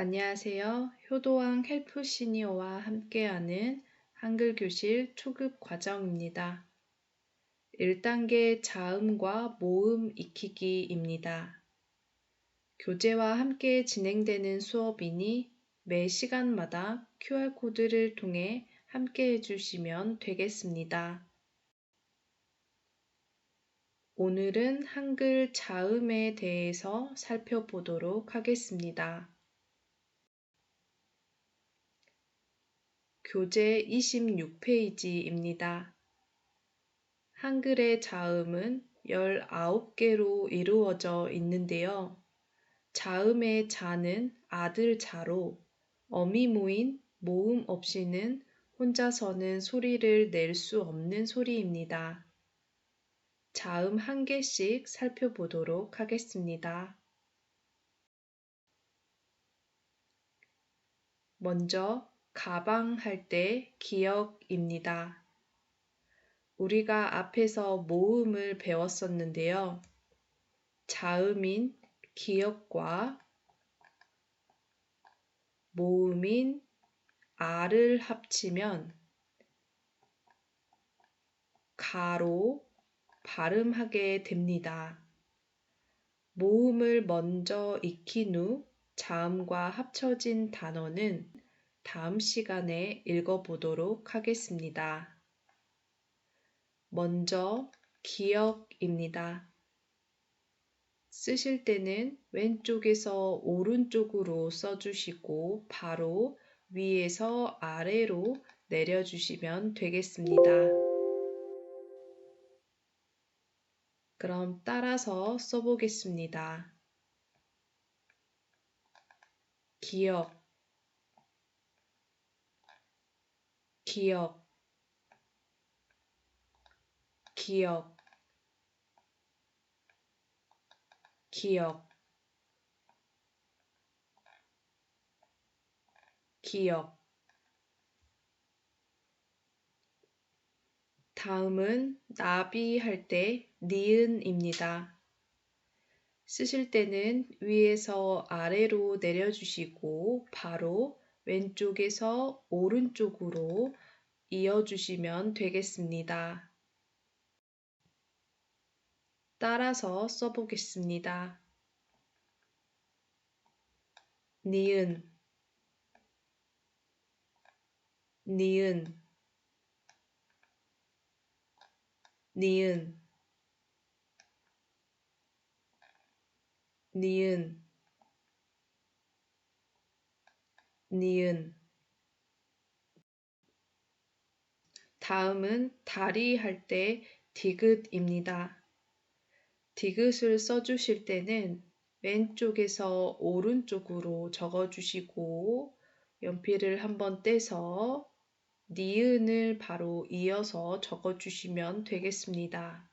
안녕하세요. 효도왕 헬프 시니어와 함께하는 한글 교실 초급 과정입니다. 1단계 자음과 모음 익히기입니다. 교재와 함께 진행되는 수업이니 매 시간마다 QR코드를 통해 함께 해주시면 되겠습니다. 오늘은 한글 자음에 대해서 살펴보도록 하겠습니다. 교재 26페이지입니다. 한글의 자음은 19개로 이루어져 있는데요. 자음의 자는 아들 자로 어미 모인 모음 없이는 혼자서는 소리를 낼 수 없는 소리입니다. 자음 한 개씩 살펴보도록 하겠습니다. 먼저 가방 할 때 기억입니다. 우리가 앞에서 모음을 배웠었는데요. 자음인 기역과 모음인 아를 합치면 가로 발음하게 됩니다. 모음을 먼저 익힌 후 자음과 합쳐진 단어는 다음 시간에 읽어보도록 하겠습니다. 먼저 기역입니다. 쓰실 때는 왼쪽에서 오른쪽으로 써주시고 바로 위에서 아래로 내려주시면 되겠습니다. 그럼 따라서 써보겠습니다. 기역, 기역, 기역, 기역, 기역. 다음은 나비 할 때 니은입니다. 쓰실 때는 위에서 아래로 내려주시고 바로 왼쪽에서 오른쪽으로 이어주시면 되겠습니다. 따라서 써보겠습니다. 니은, 니은, 니은, 니은, 니은. 다음은 다리 할 때 디귿입니다. 디귿을 써주실 때는 왼쪽에서 오른쪽으로 적어주시고 연필을 한번 떼서 니은을 바로 이어서 적어주시면 되겠습니다.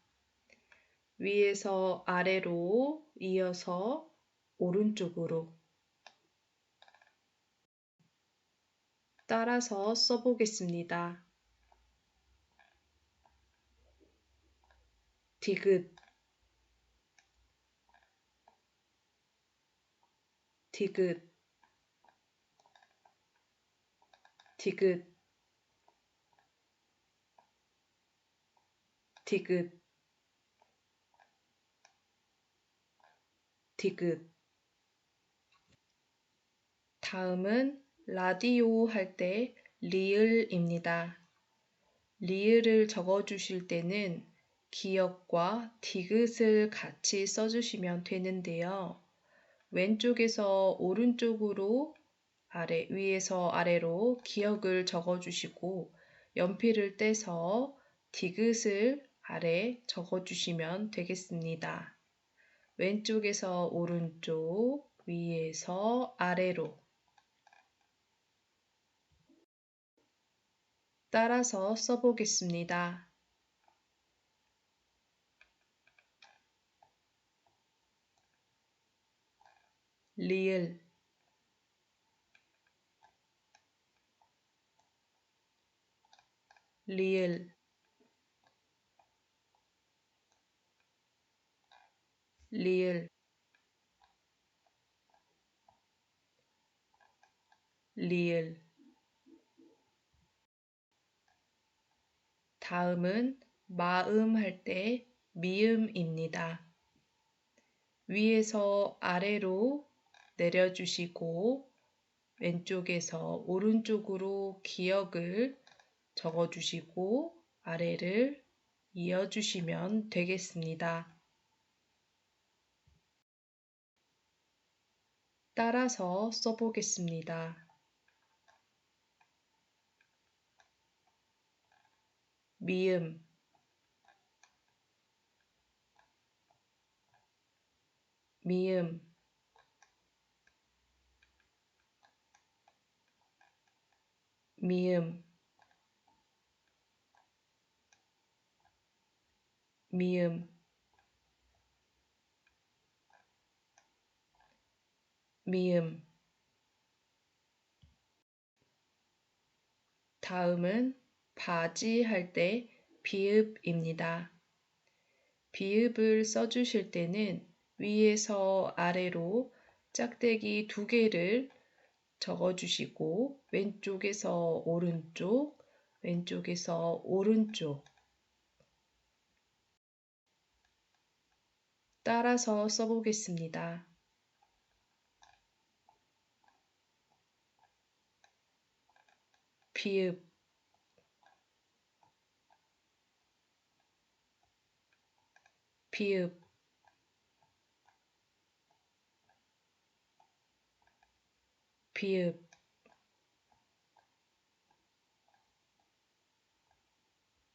위에서 아래로 이어서 오른쪽으로 따라서 써보겠습니다. 디귿, 디귿, 디귿, 디귿, 디귿. 다음은 라디오 할 때 리을입니다. 리을을 적어주실 때는 기역과 디귿을 같이 써주시면 되는데요. 왼쪽에서 오른쪽으로 위에서 아래로 기역을 적어주시고 연필을 떼서 디귿을 아래 적어주시면 되겠습니다. 왼쪽에서 오른쪽, 위에서 아래로 따라서 써보겠습니다. 리을, 리을, 리을. 리을. 다음은 마음 할 때 미음입니다. 위에서 아래로 내려주시고 왼쪽에서 오른쪽으로 기억을 적어주시고 아래를 이어주시면 되겠습니다. 따라서 써보겠습니다. 미음, 미음, 미음, 미음, 미음. 다음은 바지 할 때 비읍입니다. 비읍을 써주실 때는 위에서 아래로 짝대기 2개를 적어주시고 왼쪽에서 오른쪽, 왼쪽에서 오른쪽 따라서 써보겠습니다. 비읍, 비읍, 비읍,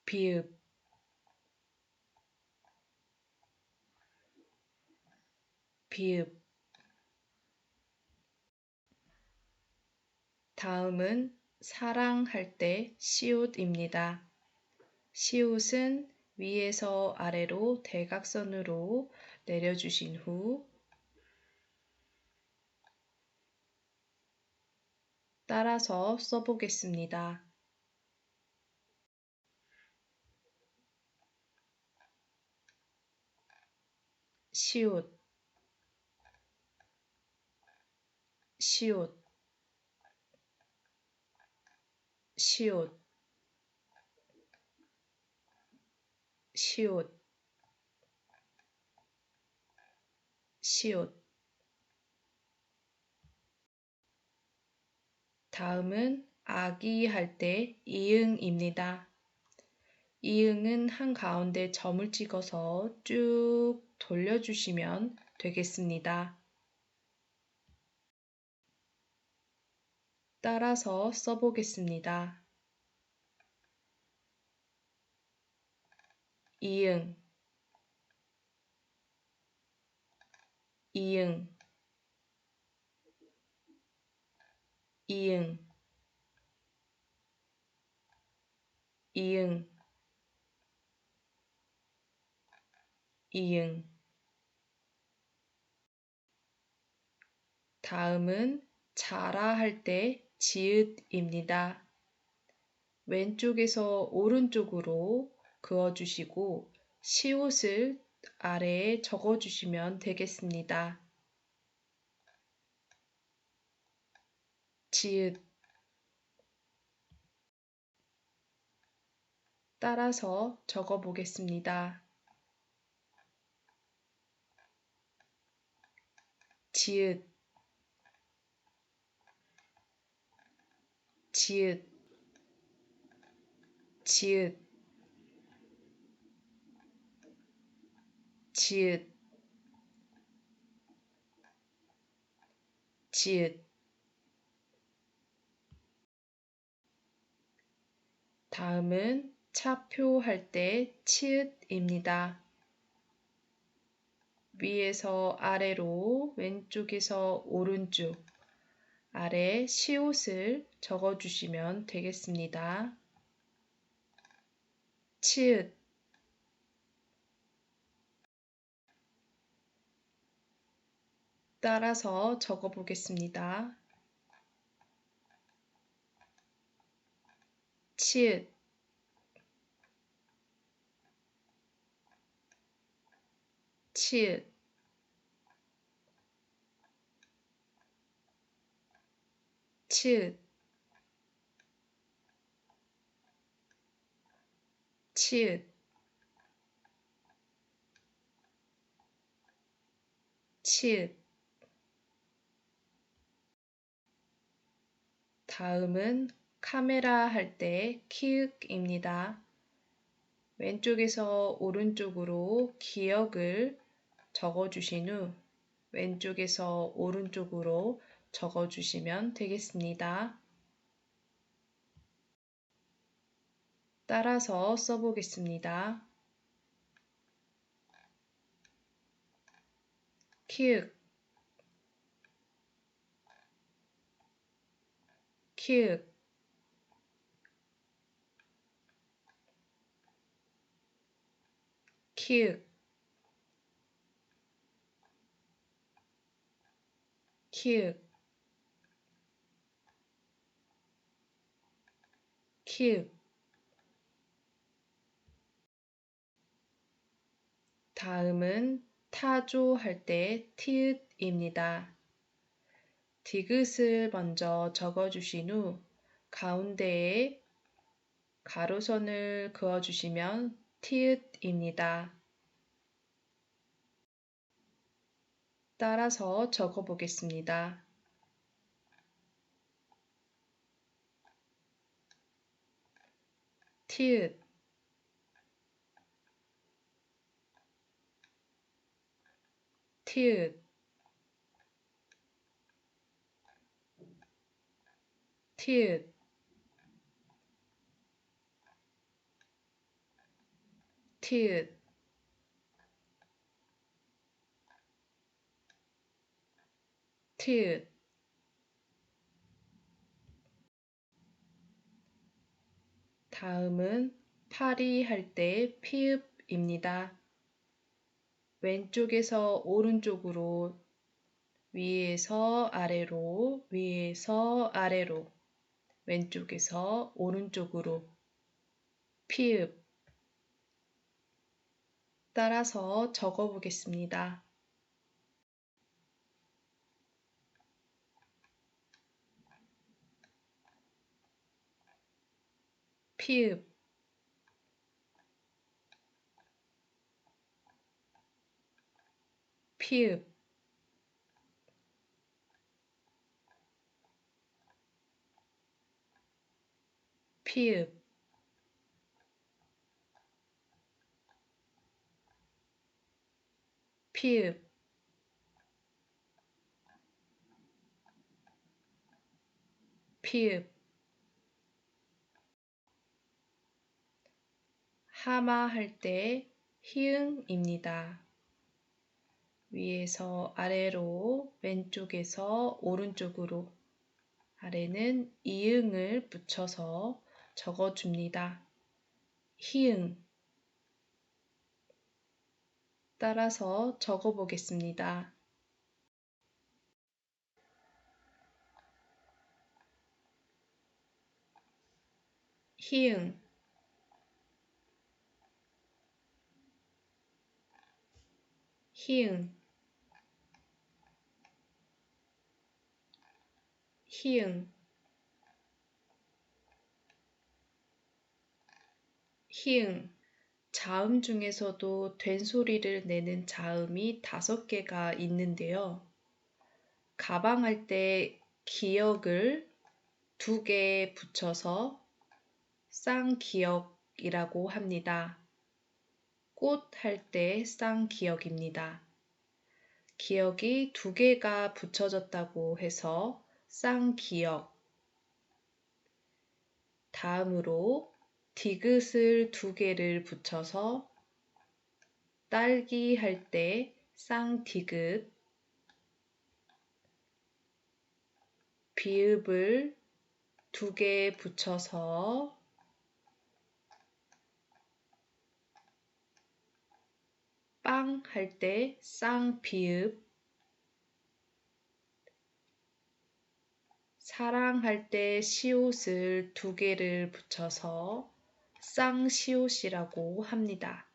비읍. 비읍. 다음은 사랑할 때 시옷입니다. 시옷은 위에서 아래로 대각선으로 내려주신 후 따라서 써보겠습니다. 시옷, 시옷, 시옷, 시옷, 시옷. 다음은 아기 할 때 이응입니다. 이응은 한가운데 점을 찍어서 쭉 돌려주시면 되겠습니다. 따라서 써보겠습니다. 이응, 이응, 이응, 이응, 이응. 다음은 자라 할 때 지읒입니다. 왼쪽에서 오른쪽으로 그어주시고 시옷을 아래에 적어주시면 되겠습니다. 지읒. 따라서 적어보겠습니다. 지읒, 지읒, 지읒, 지읒, 지읒. 다음은 차표 할 때 치읓입니다. 위에서 아래로 왼쪽에서 오른쪽 아래 시옷을 적어주시면 되겠습니다. 치읓. 따라서 적어보겠습니다. 치읓, 치읓, 치읓. 치읓, 치읓. 다음은 카메라 할 때 키읔입니다. 왼쪽에서 오른쪽으로 기억을 적어주신 후 왼쪽에서 오른쪽으로 적어주시면 되겠습니다. 따라서 써보겠습니다. 키읔, 키읔, 키읔, 키읔, 키읔. 다음은 타조 할 때 티읕입니다. 디귿을 먼저 적어주신 후 가운데에 가로선을 그어주시면 티읕입니다. 따라서 적어보겠습니다. 티읕, 티읕, 티읕, 티읕. 티읕. 다음은 파리 할 때 피읍입니다. 왼쪽에서 오른쪽으로, 위에서 아래로, 위에서 아래로, 왼쪽에서 오른쪽으로, 피읍. 따라서 적어보겠습니다. 피읍, 피읍, 피읍, 피읍. 피읍. 하마 할 때 히읗입니다. 위에서 아래로, 왼쪽에서 오른쪽으로, 아래는 이응을 붙여서 적어줍니다. 히응. 따라서 적어보겠습니다. 히응, 히응, 히응, 히응. 자음 중에서도 된소리를 내는 자음이 5개가 있는데요. 가방할 때 기역을 2개 붙여서 쌍기역이라고 합니다. 꽃 할 때 쌍기역입니다. 기역이 2개가 붙여졌다고 해서 쌍기역. 다음으로 디귿을 2개를 붙여서 딸기 할 때 쌍디귿, 비읍을 2개 붙여서 빵 할 때 쌍비읍, 사랑할 때 시옷을 2개를 붙여서 쌍시옷이라고 합니다.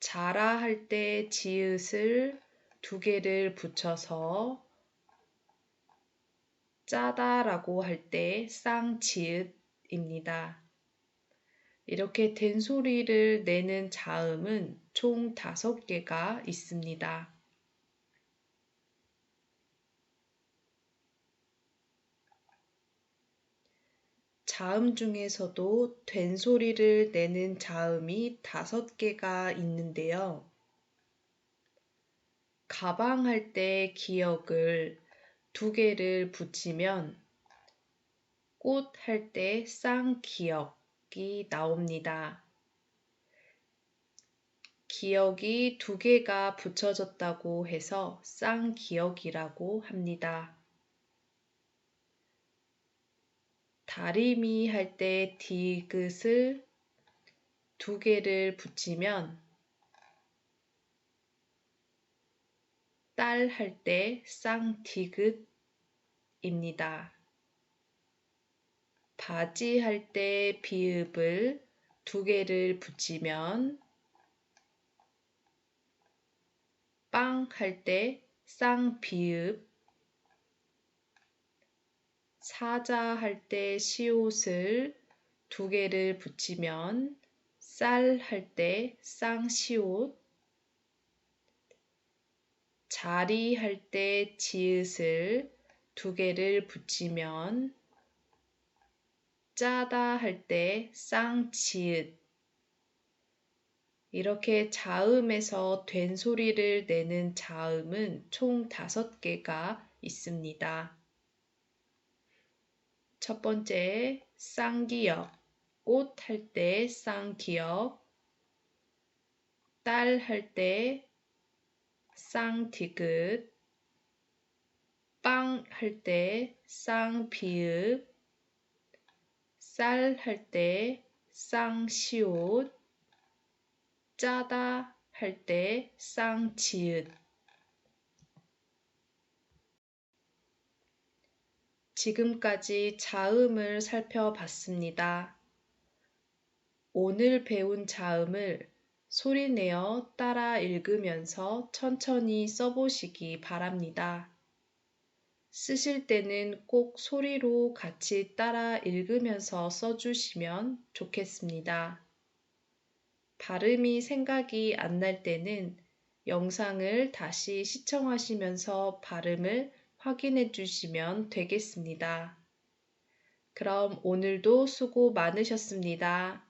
자라 할 때 지읒을 2개를 붙여서 짜다라고 할 때 쌍지읒입니다. 이렇게 된소리를 내는 자음은 총 5개가 있습니다. 자음 중에서도 된소리를 내는 자음이 5개가 있는데요. 가방 할 때 기역을 2개를 붙이면 꽃 할 때 쌍기역이 나옵니다. 기역이 2개가 붙여졌다고 해서 쌍기역이라고 합니다. 다리미 할 때 디귿을 2개를 붙이면 딸 할 때 쌍디귿입니다. 바지 할 때 비읍을 2개를 붙이면 빵 할 때 쌍비읍, 사자 할 때 시옷을 2개를 붙이면 쌀 할 때 쌍시옷, 자리 할 때 지읒을 2개를 붙이면 짜다 할 때 쌍지읒. 이렇게 자음에서 된소리를 내는 자음은 총 5개가 있습니다. 첫 번째, 쌍기역. 꽃 할 때 쌍기역, 딸 할 때 쌍디귿, 빵 할 때 쌍비읍, 쌀 할 때 쌍시옷, 짜다 할 때 쌍지읒. 지금까지 자음을 살펴봤습니다. 오늘 배운 자음을 소리내어 따라 읽으면서 천천히 써보시기 바랍니다. 쓰실 때는 꼭 소리로 같이 따라 읽으면서 써주시면 좋겠습니다. 발음이 생각이 안 날 때는 영상을 다시 시청하시면서 발음을 확인해 주시면 되겠습니다. 그럼 오늘도 수고 많으셨습니다.